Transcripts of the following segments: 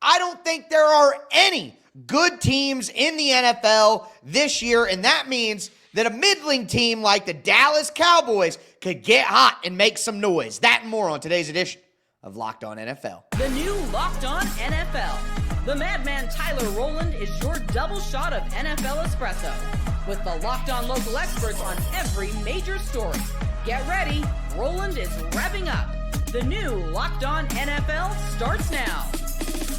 I don't think there are any good teams in the NFL this year, and that means that a middling team like the Dallas Cowboys could get hot and make some noise. That and more on today's edition of Locked On NFL. The new Locked On NFL. The madman Tyler Rowland is your double shot of NFL espresso with the Locked On local experts on every major story. Get ready, Rowland is revving up. The new Locked On NFL starts now.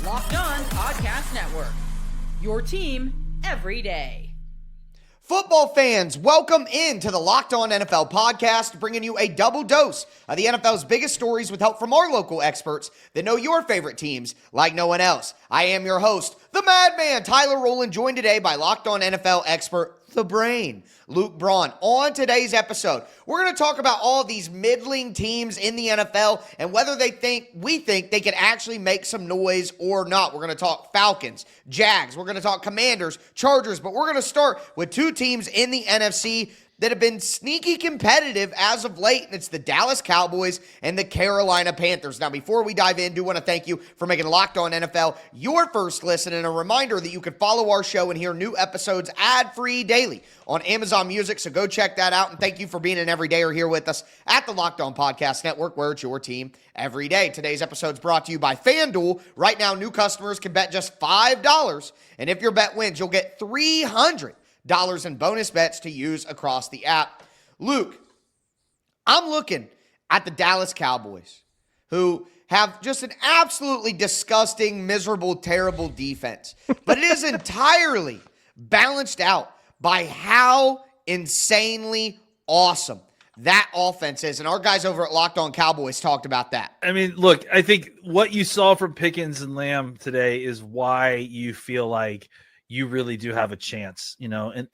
Locked On Podcast Network. Your team every day. Football fans, welcome into the Locked On NFL podcast, bringing you a double dose of the NFL's biggest stories with help from our local experts that know your favorite teams like no one else. I am your host, the madman Tyler Rowland, joined today by Locked On NFL expert, the brain, Luke Braun. On today's episode, we're going to talk about all these middling teams in the NFL and whether we think they can actually make some noise or not. We're going to talk Falcons, Jags, we're going to talk Commanders, Chargers, but we're going to start with two teams in the NFC that have been sneaky competitive as of late, and it's the Dallas Cowboys and the Carolina Panthers. Now, before we dive in, I do want to thank you for making Locked On NFL your first listen, and a reminder that you can follow our show and hear new episodes ad-free daily on Amazon Music, so go check that out, and thank you for being an everydayer here with us at the Locked On Podcast Network, where it's your team every day. Today's episode is brought to you by FanDuel. Right now, new customers can bet just $5, and if your bet wins, you'll get $300 in bonus bets to use across the app. Luke, I'm looking at the Dallas Cowboys, who have just an absolutely disgusting, miserable, terrible defense. But it is entirely balanced out by how insanely awesome that offense is. And our guys over at Locked On Cowboys talked about that. I mean, look, I think what you saw from Pickens and Lamb today is why you feel like you really do have a chance, and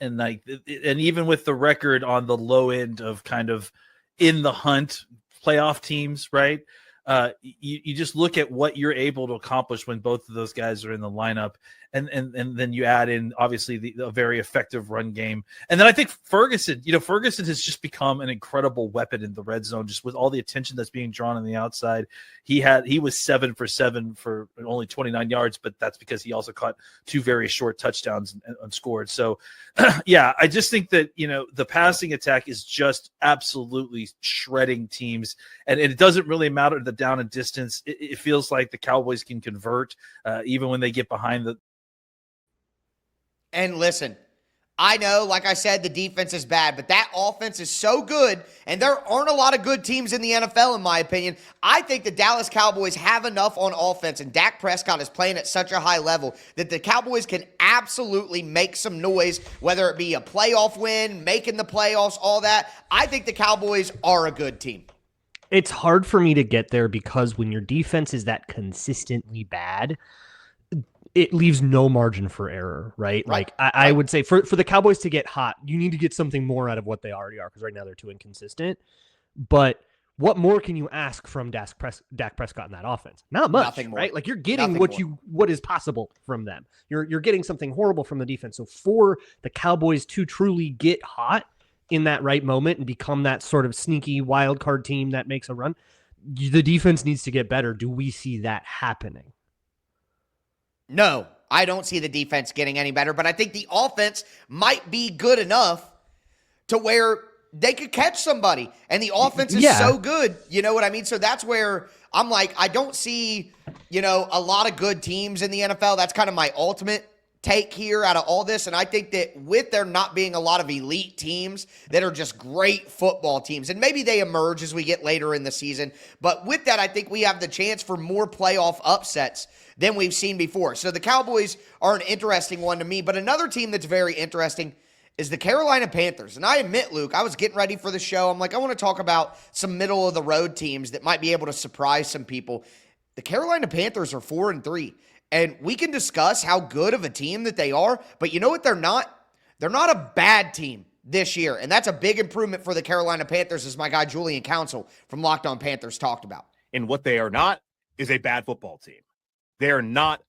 even with the record on the low end of kind of in the hunt playoff teams, right? You just look at what you're able to accomplish when both of those guys are in the lineup, and then you add in obviously a very effective run game, and then I think Ferguson has just become an incredible weapon in the red zone, just with all the attention that's being drawn on the outside. He was 7 for 7 for only 29 yards, but that's because he also caught two very short touchdowns and scored. So, yeah, I just think that the passing attack is just absolutely shredding teams, and it doesn't really matter the down and distance. It feels like the Cowboys can convert even when they get behind the. And listen, I know, like I said, the defense is bad, but that offense is so good, and there aren't a lot of good teams in the NFL, in my opinion. I think the Dallas Cowboys have enough on offense, and Dak Prescott is playing at such a high level that the Cowboys can absolutely make some noise, whether it be a playoff win, making the playoffs, all that. I think the Cowboys are a good team. It's hard for me to get there because when your defense is that consistently bad, it leaves no margin for error, right? Like I would say for the Cowboys to get hot, you need to get something more out of what they already are, because right now they're too inconsistent. But what more can you ask from Dak Prescott in that offense? Not much, Nothing more. Right? Like you're getting what is possible from them. You're getting something horrible from the defense. So for the Cowboys to truly get hot in that right moment and become that sort of sneaky wild card team that makes a run, the defense needs to get better. Do we see that happening? No, I don't see the defense getting any better, but I think the offense might be good enough to where they could catch somebody, and the offense is so good. You know what I mean? So that's where I'm like, I don't see, a lot of good teams in the NFL. That's kind of my ultimate take here out of all this. And I think that with there not being a lot of elite teams that are just great football teams, and maybe they emerge as we get later in the season, but with that, I think we have the chance for more playoff upsets than we've seen before. So the Cowboys are an interesting one to me, but another team that's very interesting is the Carolina Panthers. And I admit, Luke, I was getting ready for the show. I'm like, I want to talk about some middle of the road teams that might be able to surprise some people. The Carolina Panthers are 4-3. And we can discuss how good of a team that they are, but you know what they're not? They're not a bad team this year, and that's a big improvement for the Carolina Panthers, as my guy Julian Council from Locked On Panthers talked about. And what they are not is a bad football team. They're not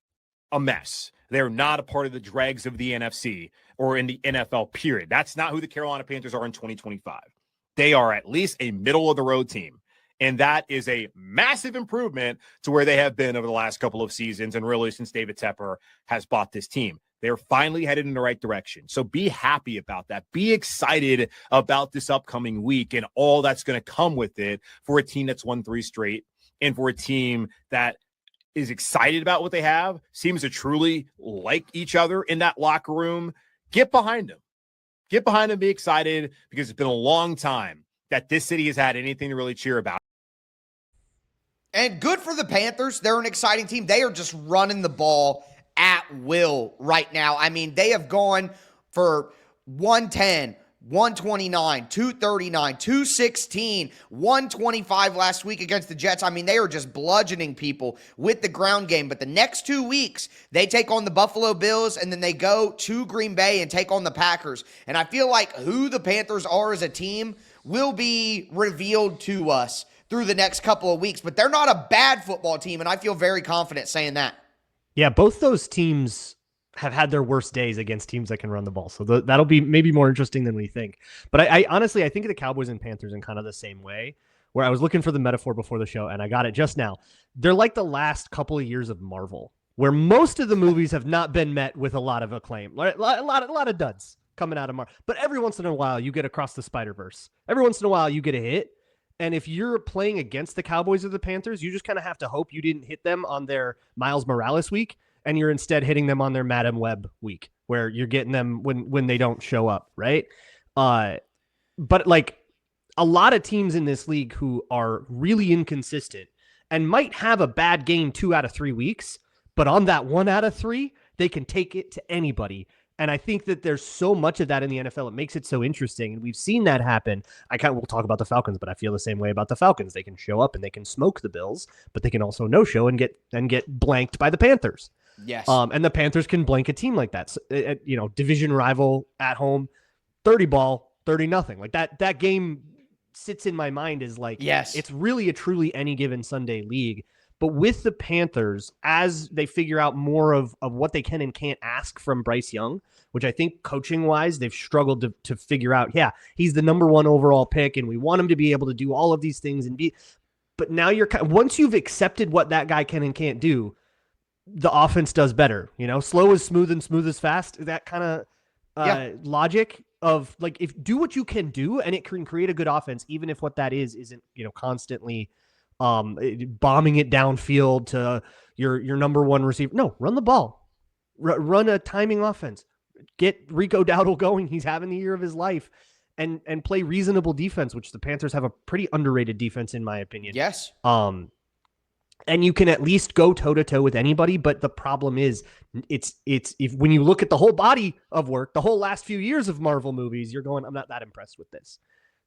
a mess. They're not a part of the dregs of the NFC or in the NFL, period. That's not who the Carolina Panthers are in 2025. They are at least a middle-of-the-road team. And that is a massive improvement to where they have been over the last couple of seasons and really since David Tepper has bought this team. They're finally headed in the right direction. So be happy about that. Be excited about this upcoming week and all that's going to come with it for a team that's won 3 straight and for a team that is excited about what they have, seems to truly like each other in that locker room. Get behind them. Get behind them, be excited, because it's been a long time that this city has had anything to really cheer about. And good for the Panthers. They're an exciting team. They are just running the ball at will right now. I mean, they have gone for 110, 129, 239, 216, 125 last week against the Jets. I mean, they are just bludgeoning people with the ground game. But the next 2 weeks, they take on the Buffalo Bills, and then they go to Green Bay and take on the Packers. And I feel like who the Panthers are as a team will be revealed to us through the next couple of weeks. But they're not a bad football team, and I feel very confident saying that. Yeah, both those teams have had their worst days against teams that can run the ball. So that'll be maybe more interesting than we think. But I honestly, I think of the Cowboys and Panthers in kind of the same way, where I was looking for the metaphor before the show, and I got it just now. They're like the last couple of years of Marvel, where most of the movies have not been met with a lot of acclaim. A lot of duds coming out of Marvel. But every once in a while, you get across the Spider-Verse. Every once in a while, you get a hit. And if you're playing against the Cowboys or the Panthers, you just kind of have to hope you didn't hit them on their Miles Morales week, and you're instead hitting them on their Madam Web week, where you're getting them when they don't show up, right? But like a lot of teams in this league who are really inconsistent and might have a bad game 2 out of 3 weeks, but on that 1 out of 3, they can take it to anybody. And I think that there's so much of that in the NFL. It makes it so interesting. And we've seen that happen. We'll talk about the Falcons, but I feel the same way about the Falcons. They can show up and they can smoke the Bills, but they can also no show and get blanked by the Panthers. Yes. And the Panthers can blank a team like that. So, division rival at home, 30-0. Like that game sits in my mind as like, yes, it's really a truly any given Sunday league. But with the Panthers, as they figure out more of what they can and can't ask from Bryce Young, which I think coaching-wise, they've struggled to figure out, yeah, he's the number 1 overall pick, and we want him to be able to do all of these things. But now once you've accepted what that guy can and can't do, the offense does better. Slow is smooth and smooth is fast. That kind of logic of, like, if do what you can do, and it can create a good offense, even if what that isn't constantly bombing it downfield to your number 1 receiver. No, run the ball. Run a timing offense. Get Rico Dowdle going. He's having the year of his life. And play reasonable defense, which the Panthers have a pretty underrated defense, in my opinion. Yes. And you can at least go toe-to-toe with anybody, but the problem is when you look at the whole body of work, the whole last few years of Marvel movies, you're going, I'm not that impressed with this.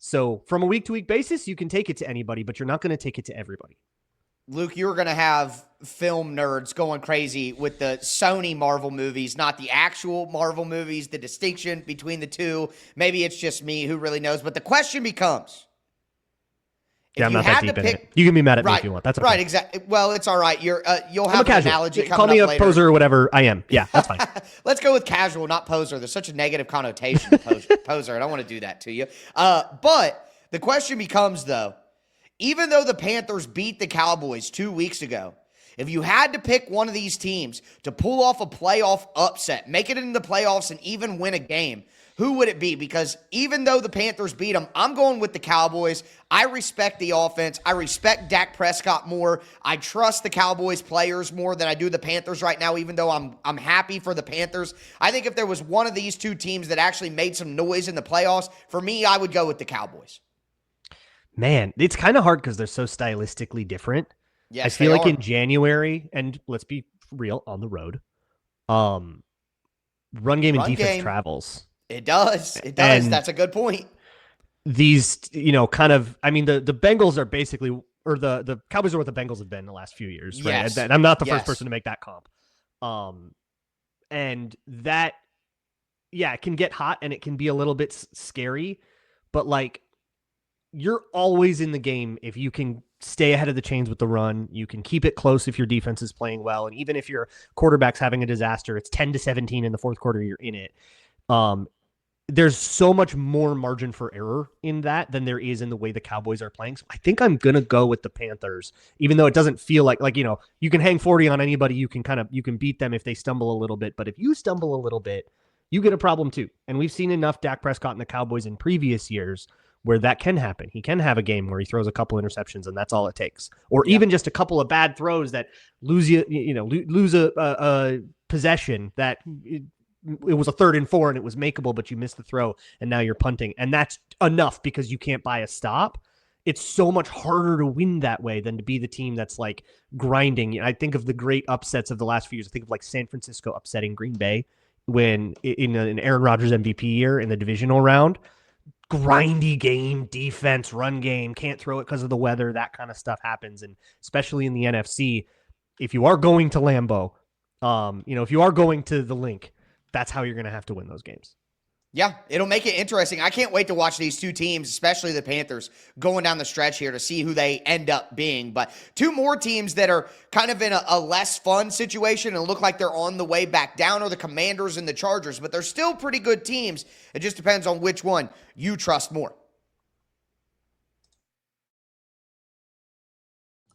So from a week-to-week basis, you can take it to anybody, but you're not going to take it to everybody. Luke, you're going to have film nerds going crazy with the Sony Marvel movies, not the actual Marvel movies, the distinction between the two. Maybe it's just me, who really knows? But the question becomes, yeah, I'm not that deep in it. You can be mad at me if you want. That's okay. Right, exactly. Well, it's all right. You'll have an analogy coming up later. Call me a poser or whatever. I am. Yeah, that's fine. Let's go with casual, not poser. There's such a negative connotation to poser. I don't want to do that to you. But the question becomes, though, even though the Panthers beat the Cowboys 2 weeks ago, if you had to pick one of these teams to pull off a playoff upset, make it into the playoffs, and even win a game, who would it be? Because even though the Panthers beat them, I'm going with the Cowboys. I respect the offense. I respect Dak Prescott more. I trust the Cowboys players more than I do the Panthers right now, even though I'm happy for the Panthers. I think if there was one of these two teams that actually made some noise in the playoffs, for me, I would go with the Cowboys. Man, it's kind of hard because they're so stylistically different. Yes, I feel like in January, and let's be real, on the road, run game and defense travels. It does. It does. And that's a good point. These, kind of, I mean, the Bengals are basically, or the Cowboys are what the Bengals have been the last few years, right? Yes. And I'm not the first person to make that comp. And that, yeah, it can get hot and it can be a little bit scary, but like, you're always in the game if you can stay ahead of the chains with the run. You can keep it close if your defense is playing well. And even if your quarterback's having a disaster, it's 10-17 in the fourth quarter, you're in it. there's so much more margin for error in that than there is in the way the Cowboys are playing. So I think I'm going to go with the Panthers, even though it doesn't feel like, you can hang 40 on anybody. You can beat them if they stumble a little bit. But if you stumble a little bit, you get a problem too. And we've seen enough Dak Prescott and the Cowboys in previous years where that can happen. He can have a game where he throws a couple interceptions and that's all it takes. Or even just a couple of bad throws that lose a possession that it was a 3rd and 4 and it was makeable, but you missed the throw and now you're punting. And that's enough because you can't buy a stop. It's so much harder to win that way than to be the team that's like grinding. I think of the great upsets of the last few years. I think of like San Francisco upsetting Green Bay when in an Aaron Rodgers MVP year in the divisional round. Grindy game, defense, run game, can't throw it because of the weather. That kind of stuff happens. And especially in the NFC, if you are going to Lambeau, if you are going to the Link, that's how you're going to have to win those games. Yeah, it'll make it interesting. I can't wait to watch these two teams, especially the Panthers, going down the stretch here to see who they end up being. But two more teams that are kind of in a less fun situation and look like they're on the way back down are the Commanders and the Chargers. But they're still pretty good teams. It just depends on which one you trust more.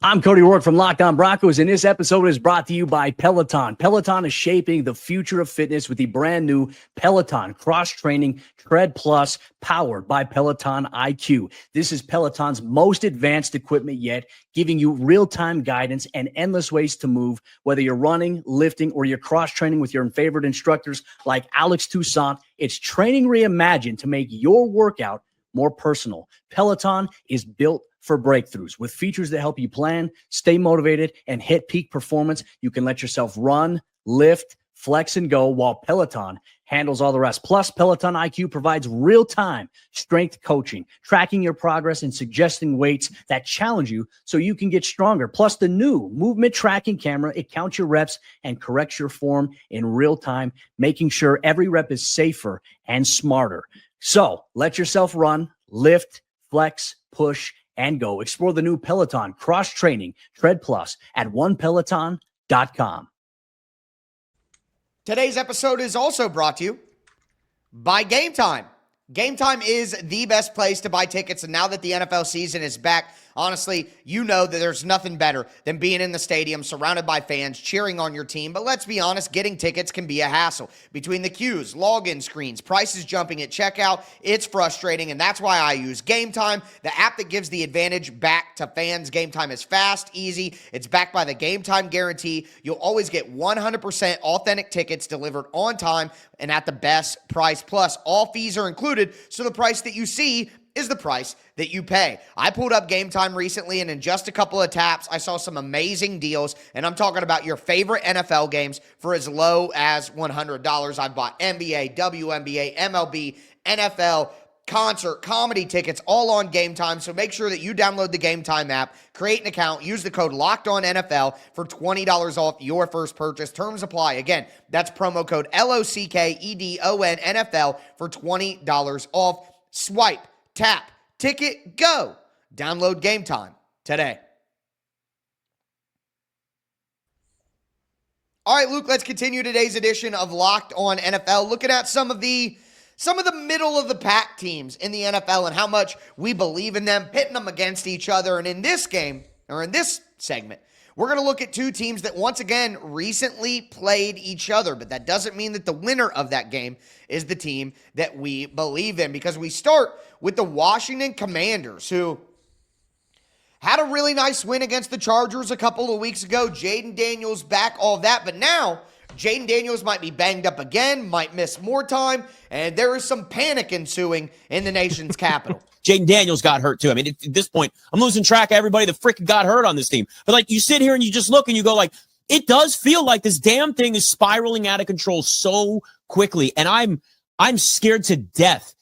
I'm Cody Rourke from Locked On Broncos, and this episode is brought to you by Peloton. Peloton is shaping the future of fitness with the brand new Peloton Cross-Training Tread Plus, powered by Peloton IQ. This is Peloton's most advanced equipment yet, giving you real-time guidance and endless ways to move, whether you're running, lifting, or you're cross-training with your favorite instructors like Alex Toussaint. It's training reimagined to make your workout more personal. Peloton is built for breakthroughs. With features that help you plan, stay motivated, and hit peak performance, you can let yourself run, lift, flex, and go while Peloton handles all the rest. Plus, Peloton IQ provides real-time strength coaching, tracking your progress and suggesting weights that challenge you so you can get stronger. Plus, the new movement tracking camera, it counts your reps and corrects your form in real time, making sure every rep is safer and smarter. So, let yourself run, lift, flex, push, and go. Explore the new Peloton Cross-Training Tread Plus at onepeloton.com. Today's episode is also brought to you by Game Time. Game Time is the best place to buy tickets, and now that the NFL season is back, honestly, you know that there's nothing better than being in the stadium surrounded by fans cheering on your team. But let's be honest, getting tickets can be a hassle. Between the queues, login screens, prices jumping at checkout, it's frustrating, and that's why I use Game Time, the app that gives the advantage back to fans. Game Time is fast, easy, it's backed by the Game Time guarantee. You'll always get 100% authentic tickets delivered on time and at the best price. Plus, all fees are included, so the price that you see is the price that you pay. I pulled up Game Time recently, and in just a couple of taps, I saw some amazing deals, and I'm talking about your favorite NFL games for as low as $100. I've bought NBA, WNBA, MLB, NFL, concert, comedy tickets, all on Game Time, so make sure that you download the Game Time app, create an account, use the code LOCKEDONNFL for $20 off your first purchase. Terms apply. Again, that's promo code LOCKEDONNFL for $20 off. Swipe, tap, ticket, go. Download Game Time today. All right, Luke, let's continue today's edition of Locked On NFL, looking at some of the middle of the pack teams in the NFL and how much we believe in them, pitting them against each other. And in this game, or in this segment, we're going to look at two teams that once again recently played each other, but that doesn't mean that the winner of that game is the team that we believe in, because we start with the Washington Commanders, who had a really nice win against the Chargers a couple of weeks ago. Jayden Daniels back, all of that, but now Jayden Daniels might be banged up again, might miss more time, and there is some panic ensuing in the nation's capital. Jayden Daniels got hurt too. I mean, at this point, I'm losing track of everybody that freaking got hurt on this team. But like, you sit here and you just look and you go like, it does feel like this damn thing is spiraling out of control so quickly. And I'm scared to death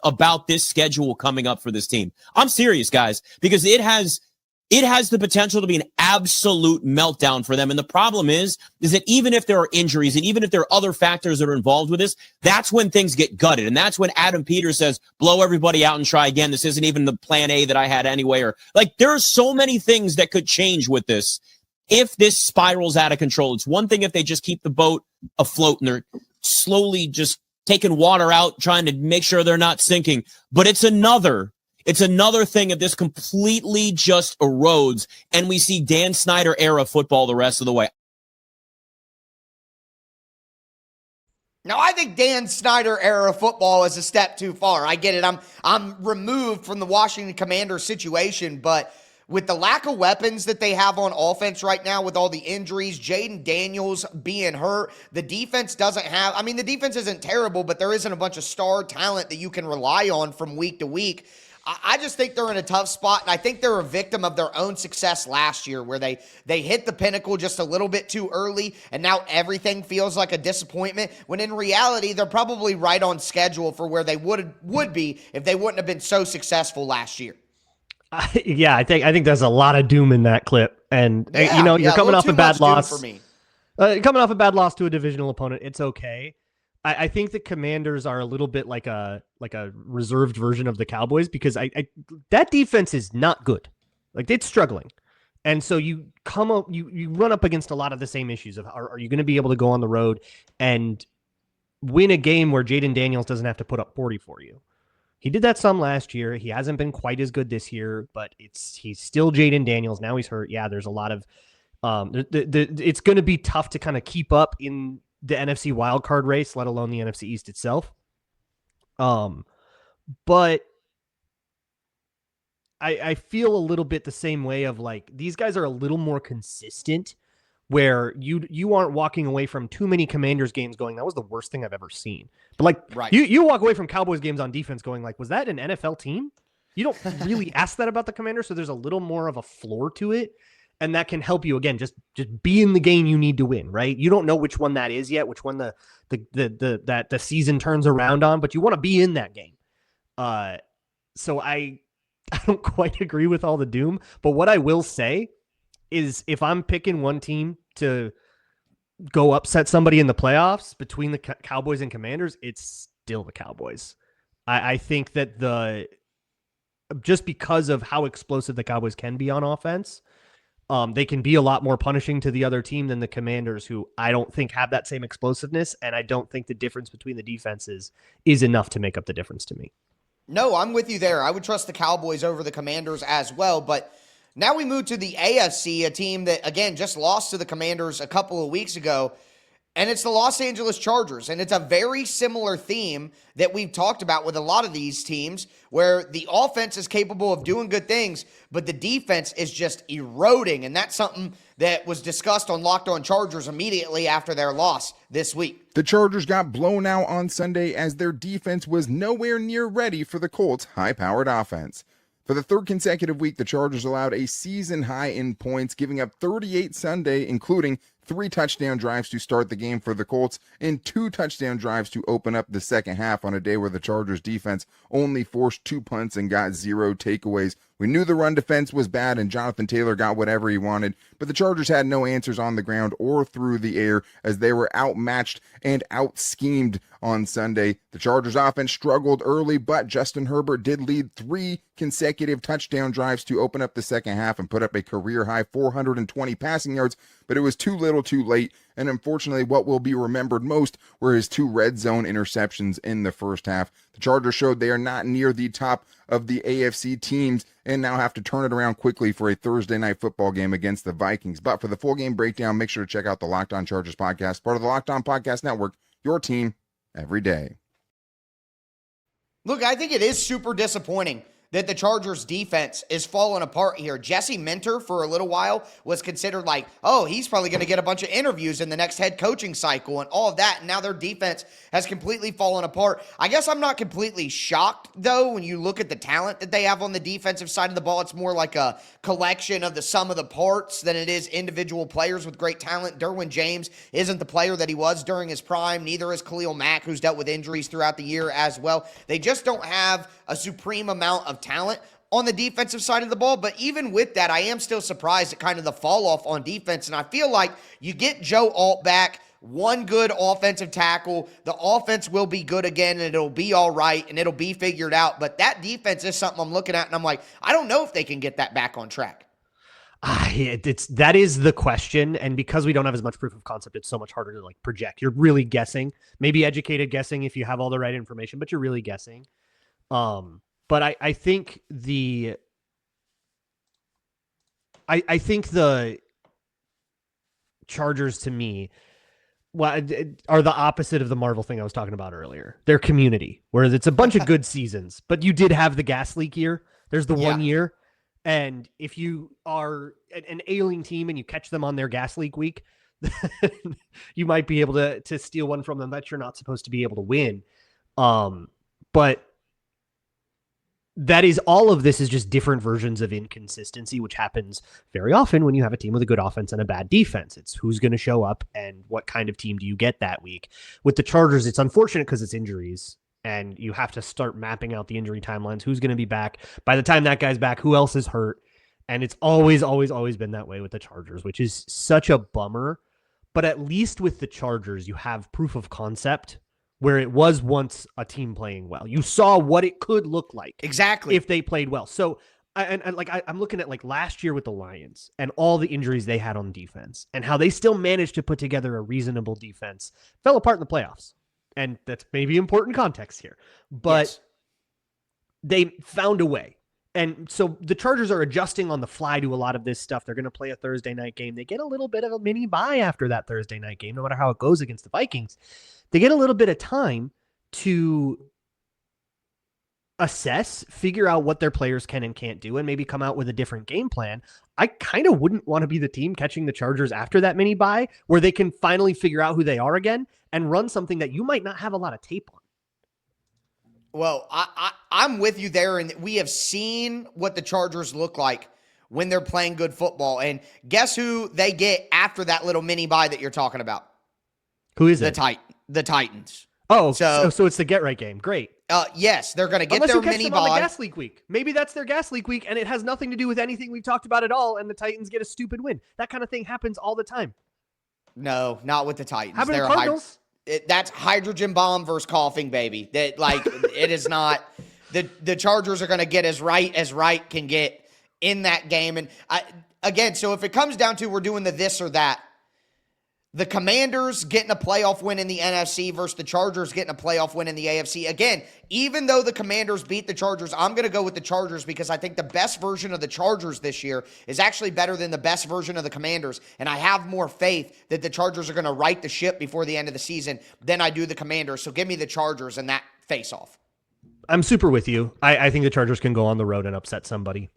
about this schedule coming up for this team. I'm serious, guys, because it has the potential to be an absolute meltdown for them. And the problem is that even if there are injuries and even if there are other factors that are involved with this, that's when things get gutted. And that's when Adam Peters says, blow everybody out and try again. This isn't even the plan A that I had anyway. Or like, there are so many things that could change with this if this spirals out of control. It's one thing if they just keep the boat afloat and they're slowly just taking water out, trying to make sure they're not sinking. But it's another thing if this completely just erodes and we see Dan Snyder era football the rest of the way. Now, I think Dan Snyder era football is a step too far. I get it. I'm removed from the Washington Commanders situation, but with the lack of weapons that they have on offense right now, with all the injuries, Jayden Daniels being hurt, the defense doesn't have, I mean, the defense isn't terrible, but there isn't a bunch of star talent that you can rely on from week to week. I just think they're in a tough spot, and I think they're a victim of their own success last year where they hit the pinnacle just a little bit too early, and now everything feels like a disappointment, when in reality, they're probably right on schedule for where they would be if they wouldn't have been so successful last year. Yeah, I think there's a lot of doom in that clip, and you're coming off a bad loss for me. Coming off a bad loss to a divisional opponent. It's okay. I think the Commanders are a little bit like a reserved version of the Cowboys, because that defense is not good. Like, it's struggling. And so you run up against a lot of the same issues of are you going to be able to go on the road and win a game where Jayden Daniels doesn't have to put up 40 for you? He did that some last year. He hasn't been quite as good this year, but he's still Jayden Daniels. Now he's hurt. Yeah, there's a lot of it's going to be tough to kind of keep up in the NFC wildcard race, let alone the NFC East itself. But I feel a little bit the same way of, like, these guys are a little more consistent, where you aren't walking away from too many Commanders games going, that was the worst thing I've ever seen. But, like, right. you walk away from Cowboys games on defense going, like, was that an NFL team? You don't really ask that about the Commanders, so there's a little more of a floor to it. And that can help you, again, just be in the game you need to win, right? You don't know which one that is yet, which one the season turns around on, but you want to be in that game. So I don't quite agree with all the doom, but what I will say is, if I'm picking one team to go upset somebody in the playoffs between the Cowboys and Commanders, it's still the Cowboys. I think that just because of how explosive the Cowboys can be on offense, they can be a lot more punishing to the other team than the Commanders, who I don't think have that same explosiveness, and I don't think the difference between the defenses is enough to make up the difference to me. No, I'm with you there. I would trust the Cowboys over the Commanders as well, but now we move to the AFC, a team that, again, just lost to the Commanders a couple of weeks ago, and it's the Los Angeles Chargers. And it's a very similar theme that we've talked about with a lot of these teams, where the offense is capable of doing good things, but the defense is just eroding. And that's something that was discussed on Locked On Chargers immediately after their loss this week. The Chargers got blown out on Sunday as their defense was nowhere near ready for the Colts' high-powered offense. For the third consecutive week, the Chargers allowed a season high in points, giving up 38 Sunday, including 3 touchdown drives to start the game for the Colts and 2 touchdown drives to open up the second half on a day where the Chargers defense only forced 2 punts and got 0 takeaways. We knew the run defense was bad and Jonathan Taylor got whatever he wanted, but the Chargers had no answers on the ground or through the air as they were outmatched and out-schemed on Sunday. The Chargers offense struggled early, but Justin Herbert did lead 3 consecutive touchdown drives to open up the second half and put up a career-high 420 passing yards, but it was too little too late, and unfortunately what will be remembered most were his 2 red zone interceptions in the first half. The Chargers showed they are not near the top of the AFC teams and now have to turn it around quickly for a Thursday night football game against the Vikings. But for the full game breakdown, make sure to check out the Locked On Chargers podcast, part of the Locked On Podcast Network, your team every day. Look, I think it is super disappointing that the Chargers defense is falling apart here. Jesse Minter, for a little while, was considered like, oh, he's probably going to get a bunch of interviews in the next head coaching cycle and all of that. And now their defense has completely fallen apart. I guess I'm not completely shocked, though, when you look at the talent that they have on the defensive side of the ball. It's more like a collection of the sum of the parts than it is individual players with great talent. Derwin James isn't the player that he was during his prime. Neither is Khalil Mack, who's dealt with injuries throughout the year as well. They just don't have a supreme amount of talent on the defensive side of the ball. But even with that, I am still surprised at kind of the fall off on defense. And I feel like you get Joe Alt back, one good offensive tackle, the offense will be good again, and it'll be all right, and it'll be figured out. But that defense is something I'm looking at, and I'm like, I don't know if they can get that back on track. That is the question, and because we don't have as much proof of concept, it's so much harder to like project. You're really guessing, maybe educated guessing if you have all the right information, but you're really guessing. But I think I think the Chargers to me are the opposite of the Marvel thing I was talking about earlier. They're community, whereas it's a bunch of good seasons, but you did have the gas leak year. There's the 1 year. And if you are an ailing team and you catch them on their gas leak week, you might be able to steal one from them that you're not supposed to be able to win. But that is all of this is just different versions of inconsistency, which happens very often when you have a team with a good offense and a bad defense. It's who's going to show up and what kind of team do you get that week. With the Chargers, it's unfortunate because it's injuries. And you have to start mapping out the injury timelines. Who's going to be back? By the time that guy's back, who else is hurt? And it's always been that way with the Chargers, which is such a bummer. But at least with the Chargers, you have proof of concept where it was once a team playing well. You saw what it could look like exactly if they played well. So, I'm looking at like last year with the Lions and all the injuries they had on defense and how they still managed to put together a reasonable defense. Fell apart in the playoffs. And that's maybe important context here, but they found a way. And so the Chargers are adjusting on the fly to a lot of this stuff. They're going to play a Thursday night game. They get a little bit of a mini bye after that Thursday night game, no matter how it goes against the Vikings. They get a little bit of time to assess, figure out what their players can and can't do, and maybe come out with a different game plan. I kind of wouldn't want to be the team catching the Chargers after that mini bye where they can finally figure out who they are again and run something that you might not have a lot of tape on. Well, I'm with you there, and we have seen what the Chargers look like when they're playing good football. And guess who they get after that little mini bye that you're talking about? Who is it? The Titans. Oh, so it's the get right game. Great. Yes, they're going to get Unless their you catch mini them bye. on the gas leak week. Maybe that's their gas leak week, and it has nothing to do with anything we've talked about at all, and the Titans get a stupid win. That kind of thing happens all the time. No, not with the Titans. How about the Cardinals? That's hydrogen bomb versus coughing, baby. That it is not. The Chargers are going to get as right can get in that game. And again, so if it comes down to we're doing the this or that, the Commanders getting a playoff win in the NFC versus the Chargers getting a playoff win in the AFC. Again, even though the Commanders beat the Chargers, I'm going to go with the Chargers because I think the best version of the Chargers this year is actually better than the best version of the Commanders. And I have more faith that the Chargers are going to right the ship before the end of the season than I do the Commanders. So give me the Chargers in that face-off. I'm super with you. I think the Chargers can go on the road and upset somebody.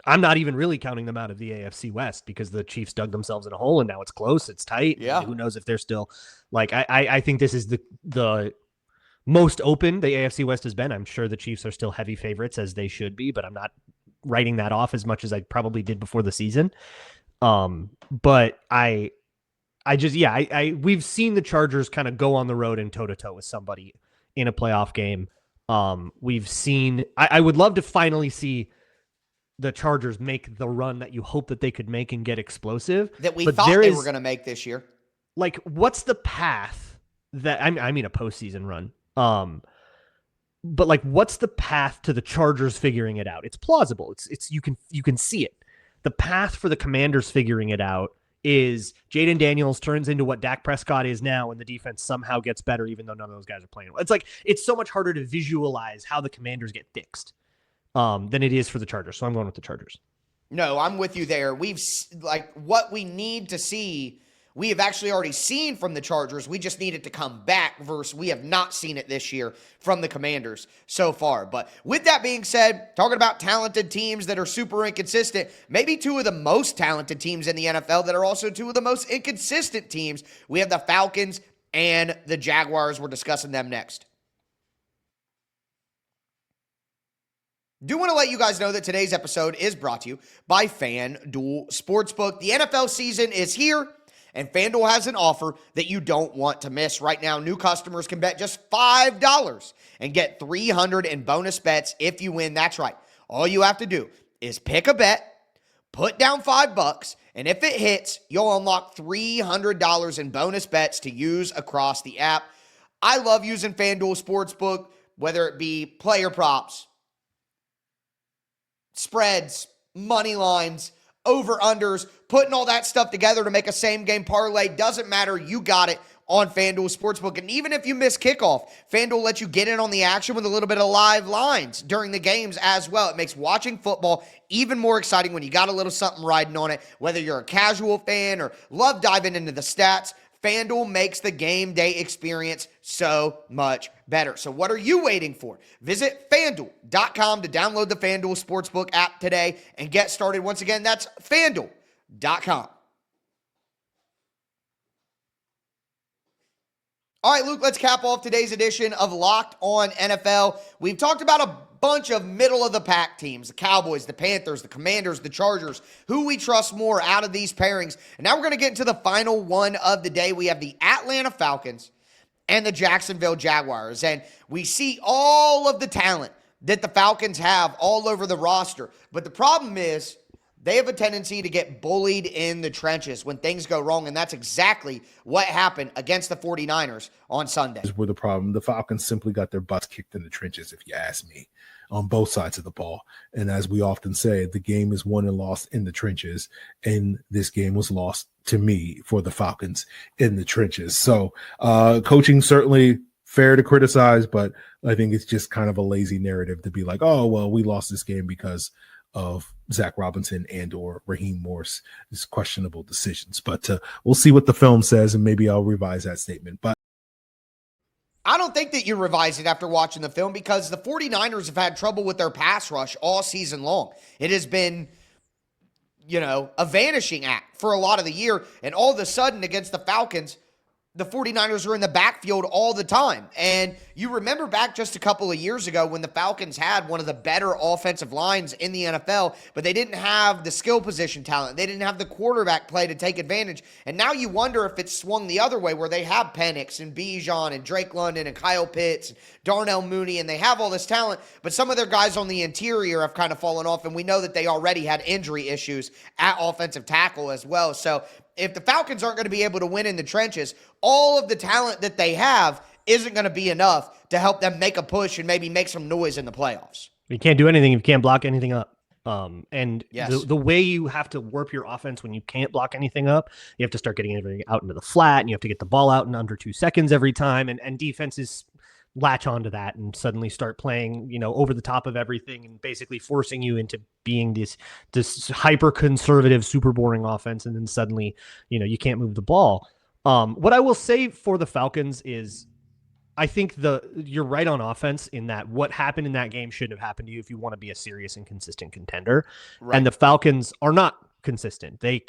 I'm not even really counting them out of the AFC West because the Chiefs dug themselves in a hole and now it's close. It's tight. Yeah. Who knows if they're still like, I think this is the most open the AFC West has been. I'm sure the Chiefs are still heavy favorites as they should be, but I'm not writing that off as much as I probably did before the season. But we've seen the Chargers kind of go on the road and toe to toe with somebody in a playoff game. We've seen, I would love to finally see the Chargers make the run that you hope that they could make and get explosive. That we thought they were going to make this year. Like, what's the path that, I mean a postseason run. But like, what's the path to the Chargers figuring it out? It's plausible. It's you can see it. The path for the Commanders figuring it out is Jayden Daniels turns into what Dak Prescott is now, and the defense somehow gets better, even though none of those guys are playing well. It's like, it's so much harder to visualize how the Commanders get fixed than it is for the Chargers. So I'm going with the Chargers. No, I'm with you there. What we need to see, we have actually already seen from the Chargers. We just need it to come back versus we have not seen it this year from the Commanders so far. But with that being said, talking about talented teams that are super inconsistent, maybe two of the most talented teams in the NFL that are also two of the most inconsistent teams. We have the Falcons and the Jaguars. We're discussing them next. Do want to let you guys know that today's episode is brought to you by FanDuel Sportsbook. The NFL season is here, and FanDuel has an offer that you don't want to miss. Right now, new customers can bet just $5 and get $300 in bonus bets if you win. That's right. All you have to do is pick a bet, put down $5, and if it hits, you'll unlock $300 in bonus bets to use across the app. I love using FanDuel Sportsbook, whether it be player props, spreads, money lines. over-unders, putting all that stuff together to make a same-game parlay. Doesn't matter. You got it on FanDuel Sportsbook. And even if you miss kickoff, FanDuel lets you get in on the action with a little bit of live lines during the games as well. It makes watching football even more exciting when you got a little something riding on it. Whether you're a casual fan or love diving into the stats, FanDuel makes the game day experience so much better. So what are you waiting for? Visit FanDuel.com to download the FanDuel Sportsbook app today and get started. Once again, that's FanDuel.com. All right, Luke, let's cap off today's edition of Locked On NFL. We've talked about a bunch of middle-of-the-pack teams, the Cowboys, the Panthers, the Commanders, the Chargers, who we trust more out of these pairings. And now we're going to get into the final one of the day. We have the Atlanta Falcons and the Jacksonville Jaguars. And we see all of the talent that the Falcons have all over the roster. But the problem is, they have a tendency to get bullied in the trenches when things go wrong, and that's exactly what happened against the 49ers on Sunday. Were the problem. The Falcons simply got their butts kicked in the trenches, if you ask me, on both sides of the ball. And as we often say, the game is won and lost in the trenches, and this game was lost to me for the Falcons in the trenches. So coaching certainly fair to criticize, but I think it's just kind of a lazy narrative to be like, oh, well, we lost this game because of Zach Robinson and or Raheem Morris' questionable decisions. But we'll see what the film says, and maybe I'll revise that statement. But I don't think that you revise it after watching the film, because the 49ers have had trouble with their pass rush all season long. It has been, a vanishing act for a lot of the year. And all of a sudden against the Falcons, the 49ers are in the backfield all the time. And you remember back just a couple of years ago when the Falcons had one of the better offensive lines in the NFL, but they didn't have the skill position talent. They didn't have the quarterback play to take advantage. And now you wonder if it's swung the other way, where they have Penix and Bijan and Drake London and Kyle Pitts and Darnell Mooney, and they have all this talent, but some of their guys on the interior have kind of fallen off, and we know that they already had injury issues at offensive tackle as well. So if the Falcons aren't going to be able to win in the trenches, all of the talent that they have isn't going to be enough to help them make a push and maybe make some noise in the playoffs. You can't do anything if you can't block anything up. And yes, the way you have to warp your offense when you can't block anything up, you have to start getting everything out into the flat, and you have to get the ball out in under 2 seconds every time. And defenses latch onto that and suddenly start playing, over the top of everything and basically forcing you into being this hyper conservative, super boring offense. And then suddenly, you can't move the ball. What I will say for the Falcons is, I think you're right on offense in that what happened in that game shouldn't have happened to you if you want to be a serious and consistent contender. Right. And the Falcons are not consistent. They've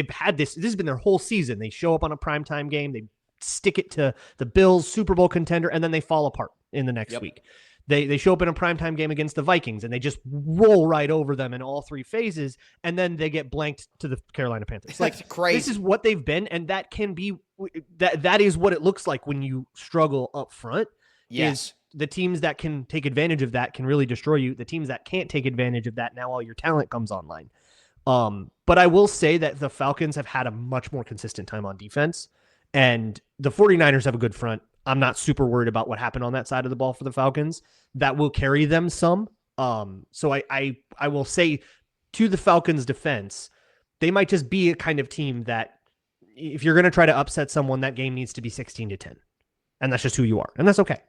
had this has been their whole season. They show up on a primetime game, they stick it to the Bills, Super Bowl contender, and then they fall apart in the next week. They show up in a primetime game against the Vikings, and they just roll right over them in all 3 phases, and then they get blanked to the Carolina Panthers. That's crazy. This is what they've been, and that can be that is what it looks like when you struggle up front. Yes. Is the teams that can take advantage of that can really destroy you. The teams that can't take advantage of that, now all your talent comes online. But I will say that the Falcons have had a much more consistent time on defense, and the 49ers have a good front. I'm not super worried about what happened on that side of the ball for the Falcons. That will carry them some. So I will say, to the Falcons' defense, they might just be a kind of team that if you're going to try to upset someone, that game needs to be 16-10. And that's just who you are. And that's okay.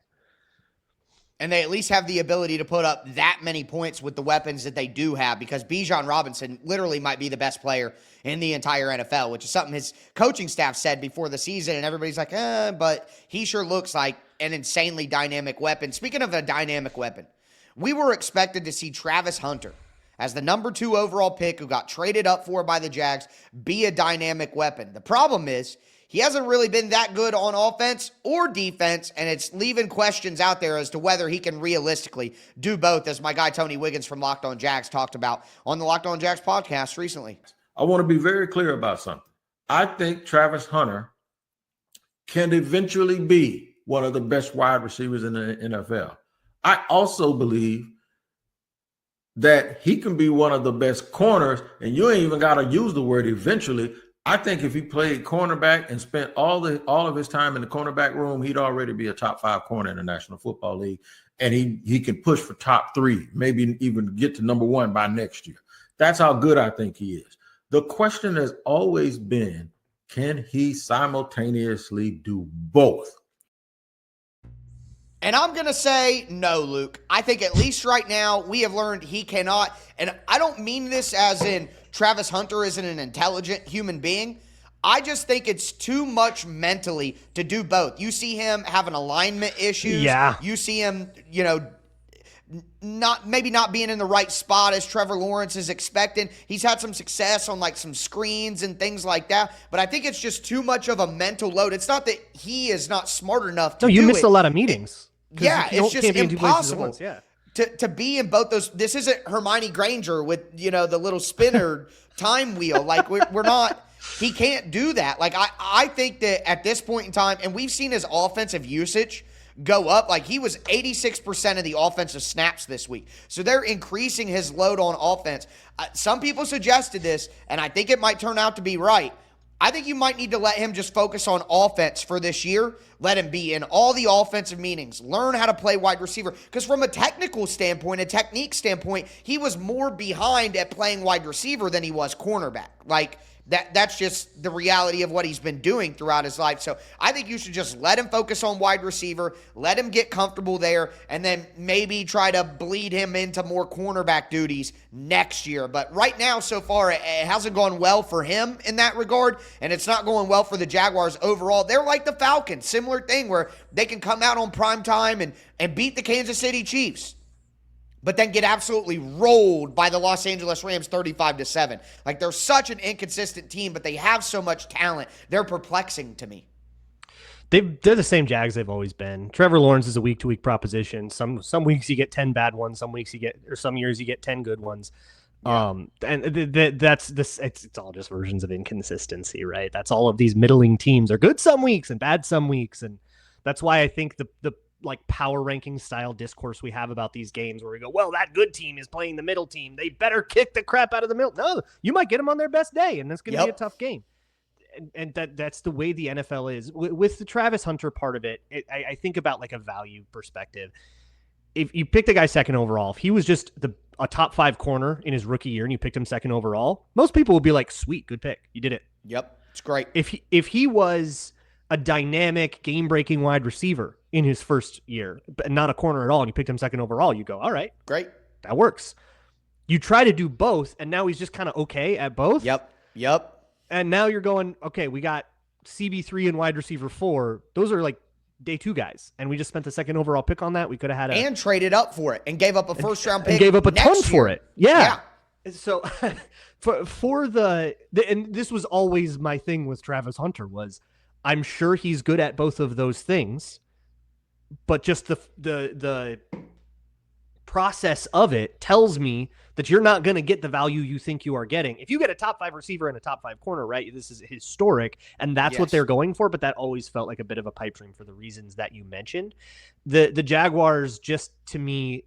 And they at least have the ability to put up that many points with the weapons that they do have, because Bijan Robinson literally might be the best player in the entire NFL, which is something his coaching staff said before the season, and everybody's like, but he sure looks like an insanely dynamic weapon. Speaking of a dynamic weapon, we were expected to see Travis Hunter, as the number 2 overall pick who got traded up for by the Jags, be a dynamic weapon. The problem is, he hasn't really been that good on offense or defense, and it's leaving questions out there as to whether he can realistically do both, as my guy Tony Wiggins from Locked On Jags talked about on the Locked On Jags podcast recently. I want to be very clear about something. I think Travis Hunter can eventually be one of the best wide receivers in the NFL. I also believe that he can be one of the best corners, and you ain't even got to use the word eventually. I think if he played cornerback and spent all of his time in the cornerback room, he'd already be a top 5 corner in the National Football League. And he can push for top 3, maybe even get to number 1 by next year. That's how good I think he is. The question has always been, can he simultaneously do both? And I'm going to say no, Luke. I think at least right now we have learned he cannot. And I don't mean this as in Travis Hunter isn't an intelligent human being. I just think it's too much mentally to do both. You see him having alignment issues. Yeah. You see him, not being in the right spot as Trevor Lawrence is expecting. He's had some success on like some screens and things like that, but I think it's just too much of a mental load. It's not that he is not smart enough to do it. No, you missed a lot of meetings. Yeah, it's just impossible Yeah. to be in both those. This isn't Hermione Granger with, the little spinner time wheel. Like we're not, he can't do that. Like I think that at this point in time, and we've seen his offensive usage go up. Like he was 86% of the offensive snaps this week. So they're increasing his load on offense. Some people suggested this, and I think it might turn out to be right. I think you might need to let him just focus on offense for this year. Let him be in all the offensive meetings. Learn how to play wide receiver. Because from a technical standpoint, a technique standpoint, he was more behind at playing wide receiver than he was cornerback. Like, that's just the reality of what he's been doing throughout his life. So I think you should just let him focus on wide receiver, let him get comfortable there, and then maybe try to bleed him into more cornerback duties next year. But right now, so far, it hasn't gone well for him in that regard, and it's not going well for the Jaguars overall. They're like the Falcons, similar thing where they can come out on prime time and beat the Kansas City Chiefs, but then get absolutely rolled by the Los Angeles Rams 35-7. Like, they're such an inconsistent team, but they have so much talent. They're perplexing to me. They're the same Jags they've always been. Trevor Lawrence is a week-to-week proposition. Some weeks you get 10 bad ones. Some years you get 10 good ones. Yeah. That's this. It's all just versions of inconsistency, right? That's all of these middling teams are good some weeks and bad some weeks, and that's why I think the like power ranking style discourse we have about these games where we go, well, that good team is playing the middle team. They better kick the crap out of the middle. No, you might get them on their best day, and that's going to be a tough game. And that's the way the NFL is. With the Travis Hunter part of it, I think about like a value perspective. If you pick the guy second overall, if he was just a top 5 corner in his rookie year and you picked him second overall, most people would be like, sweet, good pick. You did it. Yep, it's great. If he was a dynamic game-breaking wide receiver in his first year, but not a corner at all, and you picked him second overall, you go, all right, great, that works. You try to do both, and now he's just kind of okay at both. Yep. And now you're going, okay, we got CB3 and wide receiver 4. Those are like day 2 guys, and we just spent the second overall pick on that. We could have had and traded up for it and gave up a first-round pick and gave up a ton for it. Yeah. So for the and this was always my thing with Travis Hunter was, I'm sure he's good at both of those things, but just the process of it tells me that you're not going to get the value you think you are getting. If you get a top 5 receiver and a top 5 corner, right, this is historic, and that's what they're going for, but that always felt like a bit of a pipe dream for the reasons that you mentioned. The Jaguars, just to me,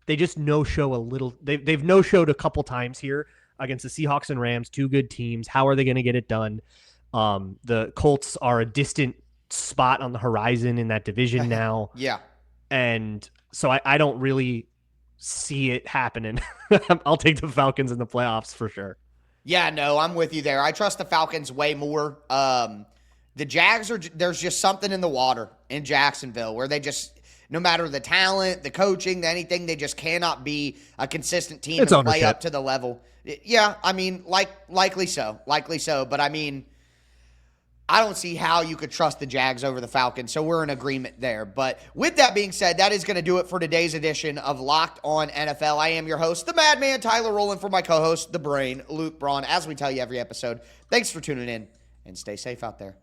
they just no-show a little. They've no-showed a couple times here against the Seahawks and Rams, 2 good teams. How are they going to get it done? The Colts are a distant spot on the horizon in that division now. Yeah. And so I don't really see it happening. I'll take the Falcons in the playoffs for sure. Yeah, no, I'm with you there. I trust the Falcons way more. The Jags there's just something in the water in Jacksonville where they just, no matter the talent, the coaching, anything, they just cannot be a consistent team and play up to the level. Yeah, I mean, likely so. But I mean, I don't see how you could trust the Jags over the Falcons, so we're in agreement there. But with that being said, that is going to do it for today's edition of Locked On NFL. I am your host, the Madman Tyler Rowland, for my co-host, the Brain, Luke Braun. As we tell you every episode, thanks for tuning in, and stay safe out there.